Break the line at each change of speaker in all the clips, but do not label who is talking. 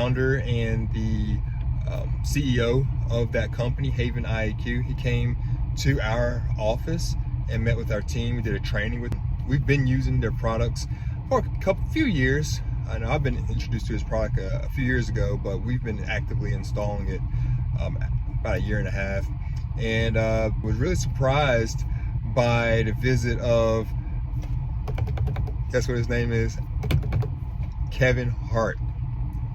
founder and the CEO of that company, Haven IAQ. He came to our office and met with our team. We did a training with them. We've been using their products for a few years. I know I've been introduced to his product a few years ago, but we've been actively installing it about a year and a half, and was really surprised by the visit of, guess what his name is? Kevin Hart.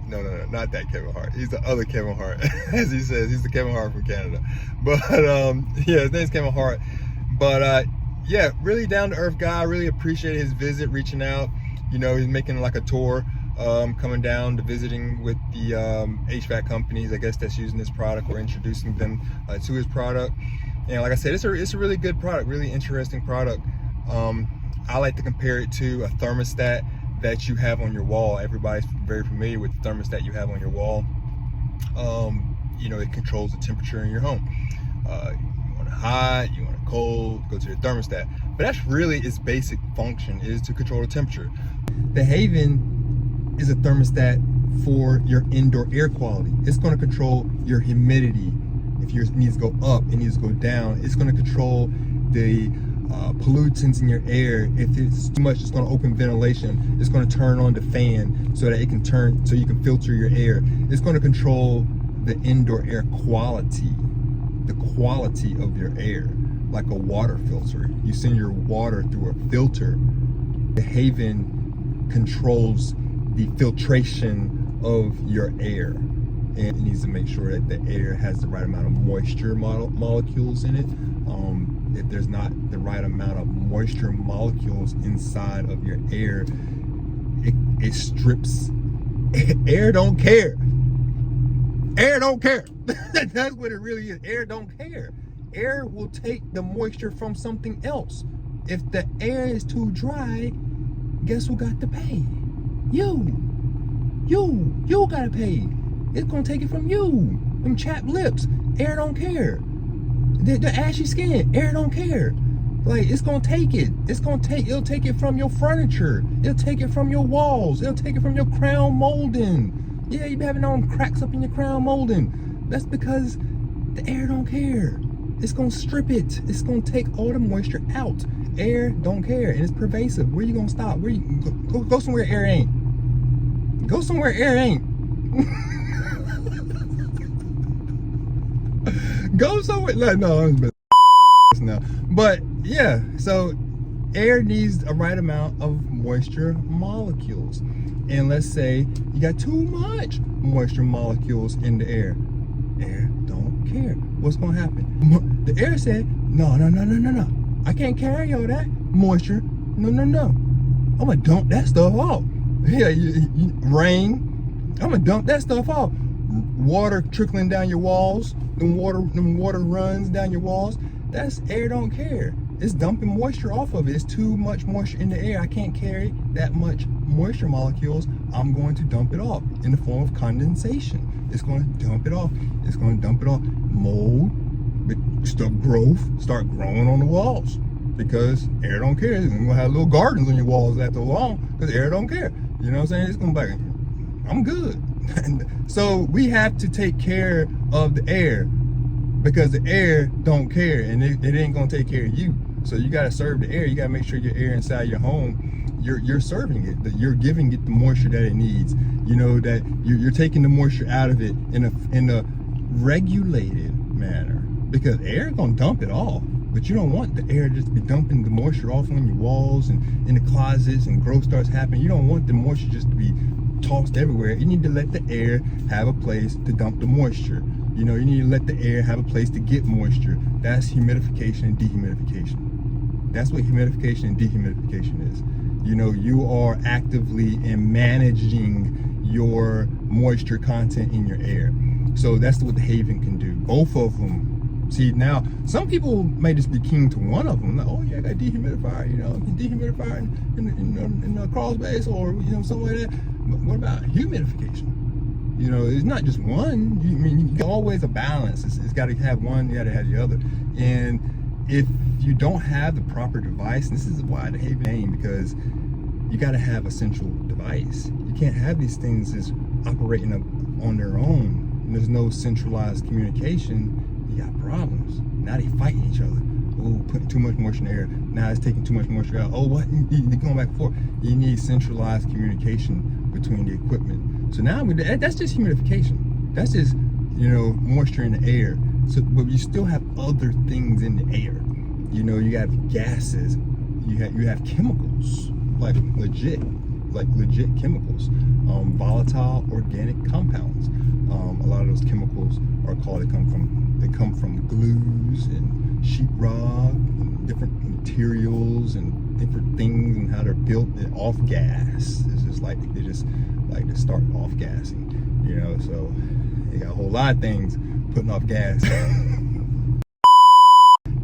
No, not that Kevin Hart. He's the other Kevin Hart. As he says, he's the Kevin Hart from Canada. But yeah, his name's Kevin Hart. But yeah, really down to earth guy. Really appreciated his visit, reaching out. You know, he's making like a tour, coming down to visiting with the HVAC companies, I guess, that's using this product, or introducing them to his product. And like I said, it's a really good product, really interesting product. I like to compare it to a thermostat that you have on your wall. Everybody's very familiar with the thermostat you have on your wall. You know, it controls the temperature in your home. You want it hot, you want it cold, go to the thermostat. But that's really its basic function, is to control the temperature. The Haven is a thermostat for your indoor air quality. It's going to control your humidity. If yours needs to go up, it needs to go down. It's going to control the pollutants in your air. If it's too much, it's going to open ventilation. It's going to turn on the fan so that it can turn, so you can filter your air. It's going to control the indoor air quality, the quality of your air, like a water filter. You send your water through a filter. The Haven controls the filtration of your air, and it needs to make sure that the air has the right amount of moisture molecules in it. If there's not the right amount of moisture molecules inside of your air, it strips. Air don't care. Air don't care. That's what it really is. Air don't care. Air will take the moisture from something else. If the air is too dry, guess who got to pay? You gotta pay. It's gonna take it from you. Them chapped lips. Air don't care. The ashy skin, air don't care. Like, it's gonna take it. It'll take it from your furniture. It'll take it from your walls. It'll take it from your crown molding. Yeah, you be having all them cracks up in your crown molding. That's because the air don't care. It's gonna strip it. It's gonna take all the moisture out. Air don't care, and it's pervasive. Where you gonna stop? Where you go somewhere air ain't. Go somewhere air ain't. Go somewhere. No, I'm now. But yeah, so air needs a right amount of moisture molecules. And let's say you got too much moisture molecules in the air. Air don't care. What's gonna happen? The air said, no. I can't carry all that moisture. No. I'm gonna dump that stuff off. Yeah, rain. I'm gonna dump that stuff off. Water trickling down your walls. Them water runs down your walls. That's air don't care. It's dumping moisture off of it. It's too much moisture in the air. I can't carry that much moisture molecules. I'm going to dump it off in the form of condensation. It's going to dump it off. It's going to dump it off. Mold, start growing on the walls, because air don't care. You're going to have little gardens on your walls after long, because air don't care. You know what I'm saying? It's going to be like, I'm good. So we have to take care of the air, because the air don't care, and it ain't gonna take care of you. So you gotta serve the air. You gotta make sure your air inside your home, you're serving it, that you're giving it the moisture that it needs. You know, that you're taking the moisture out of it in a regulated manner, because air gonna dump it off. But you don't want the air just to be dumping the moisture off on your walls and in the closets, and growth starts happening. You don't want the moisture just to be tossed everywhere. You need to let the air have a place to dump the moisture. You know, you need to let the air have a place to get moisture. That's humidification and dehumidification. That's what humidification and dehumidification is. You know, you are actively managing your moisture content in your air. So that's what the Haven can do. Both of them. See, now, some people may just be keen to one of them. Like, oh yeah, I got dehumidifier, you know, dehumidifier in the crawl space, or, you know, something like that. But what about humidification? You know, it's not just one. You always a balance. It's got to have one, you got to have the other. And if you don't have the proper device, and this is why the Haven name, because you got to have a central device. You can't have these things as operating on their own, and there's no centralized communication, you got problems. Now they fighting each other. Oh, putting too much moisture in the air. Now it's taking too much moisture out. Oh, what? They're going back and forth. You need centralized communication between the equipment. So now that's just humidification. That's just, you know, moisture in the air. So, but you still have other things in the air. You know, you have gases. You have chemicals, like legit chemicals, volatile organic compounds. A lot of those chemicals are called. They come from glues and sheetrock and different materials and different things and how they're built. And off gas. It's just like they just like to start off gassing. You know, so you got a whole lot of things putting off gas.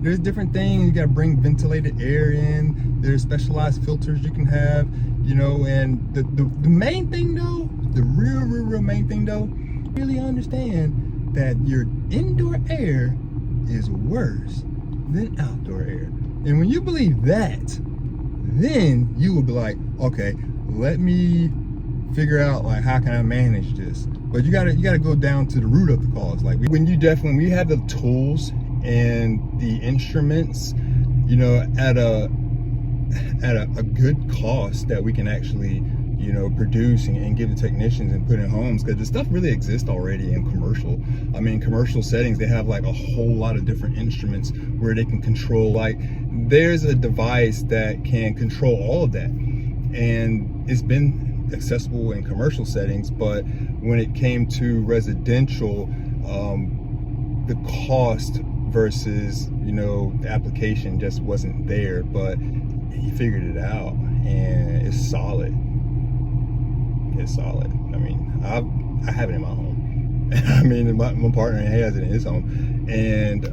There's different things. You got to bring ventilated air in. There's specialized filters you can have, you know. And the main thing though, the real main thing though, really understand that your indoor air is worse than outdoor air. And when you believe that, then you will be like, okay, let me figure out like how can I manage this. But you gotta go down to the root of the cause. Like when we have the tools and the instruments, you know, at a good cost that we can actually, you know, produce and give the technicians and put in homes, because the stuff really exists already in commercial. I mean, commercial settings, they have like a whole lot of different instruments where they can control, like there's a device that can control all of that, and it's been accessible in commercial settings. But when it came to residential, the cost versus, you know, the application just wasn't there. But he figured it out, and it's solid. It's solid. I mean, I have it in my home. I mean, my partner has it in his home, and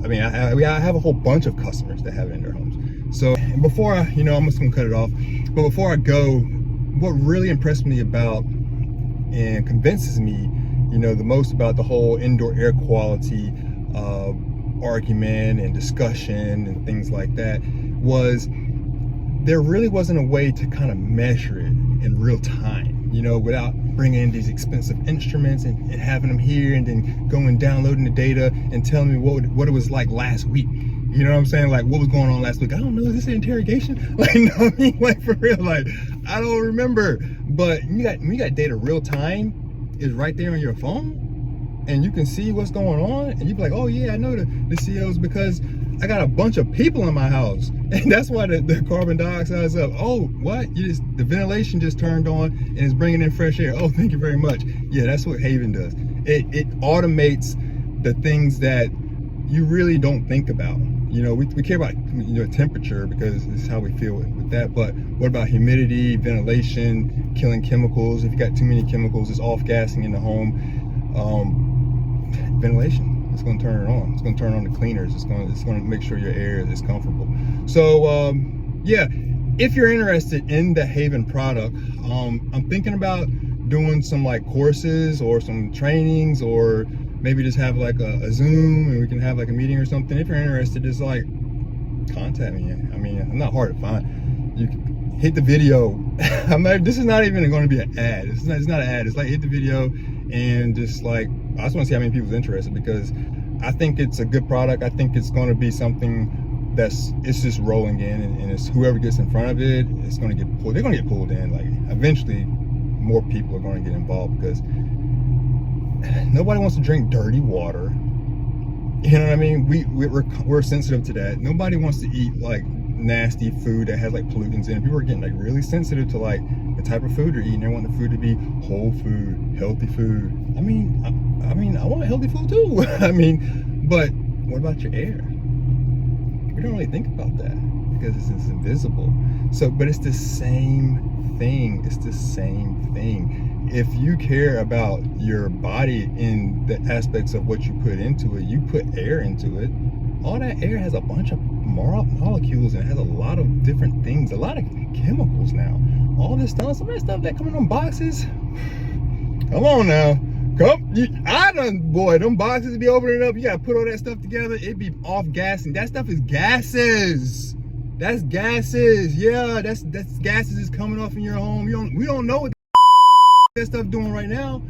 I mean, I have a whole bunch of customers that have it in their homes. So before I, you know, I'm just gonna cut it off. But before I go, what really impressed me about and convinces me, you know, the most about the whole indoor air quality argument and discussion and things like that was there really wasn't a way to kind of measure it in real time, you know, without bringing in these expensive instruments and having them here and then going and downloading the data and telling me what it was like last week. You know what I'm saying? Like, what was going on last week? I don't know. Is this an interrogation? Like, no, I mean, like, for real, like, I don't remember. But when you got data real time, is right there on your phone, and you can see what's going on, and you be like, oh yeah, I know the COs because I got a bunch of people in my house, and that's why the carbon dioxide is up. Oh, what? The ventilation just turned on and it's bringing in fresh air. Oh, thank you very much. Yeah, that's what Haven does. It automates the things that you really don't think about. You know, we care about, you know, temperature because this is how we feel with that. But what about humidity, ventilation, killing chemicals? If you got too many chemicals, it's off gassing in the home. Ventilation, it's going to turn it on. It's going to turn on the cleaners. It's going to make sure your air is comfortable. So yeah, if you're interested in the Haven product, I'm thinking about doing some like courses or some trainings, or maybe just have like a Zoom and we can have like a meeting or something. If you're interested, just like contact me. I mean, I'm not hard to find. You can hit the video. This is not even going to be an ad. It's not an ad. It's like hit the video and just like, I just want to see how many people's interested, because I think it's a good product. I think it's going to be something it's just rolling in, and it's whoever gets in front of it, it's going to get pulled. They're going to get pulled in. Like eventually, more people are going to get involved, because nobody wants to drink dirty water. You know what I mean? We're sensitive to that. Nobody wants to eat like nasty food that has like pollutants in it. People are getting like really sensitive to like the type of food they're eating. They want the food to be whole food, healthy food. I mean, I want healthy food too. I mean, but what about your air? We don't really think about that because it's invisible. So, but it's the same thing. It's the same thing. If you care about your body in the aspects of what you put into it, you put air into it. All that air has a bunch of molecules and it has a lot of different things, a lot of chemicals now. All this stuff, some of that stuff that come in them boxes. Come on now. Boy, them boxes be opening up. You gotta put all that stuff together. It be off gassing. That stuff is gases. That's gases. Yeah, that's gases is coming off in your home. We don't know what that stuff doing right now.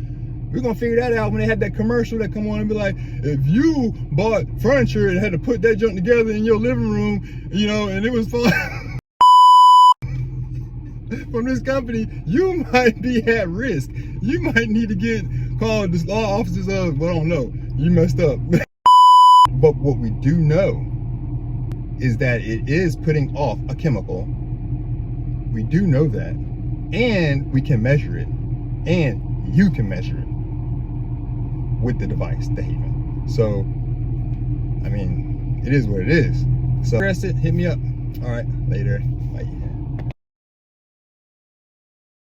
We're gonna figure that out when they had that commercial that come on and be like, if you bought furniture and had to put that junk together in your living room, you know, and it was fun from this company, you might be at risk. You might need to get called the law officers of, well, I don't know, you messed up. But what we do know is that it is putting off a chemical. We do know that. And we can measure it. And you can measure it with the device, the Haven. So, I mean, it is what it is. So, press it, hit me up. All right, later.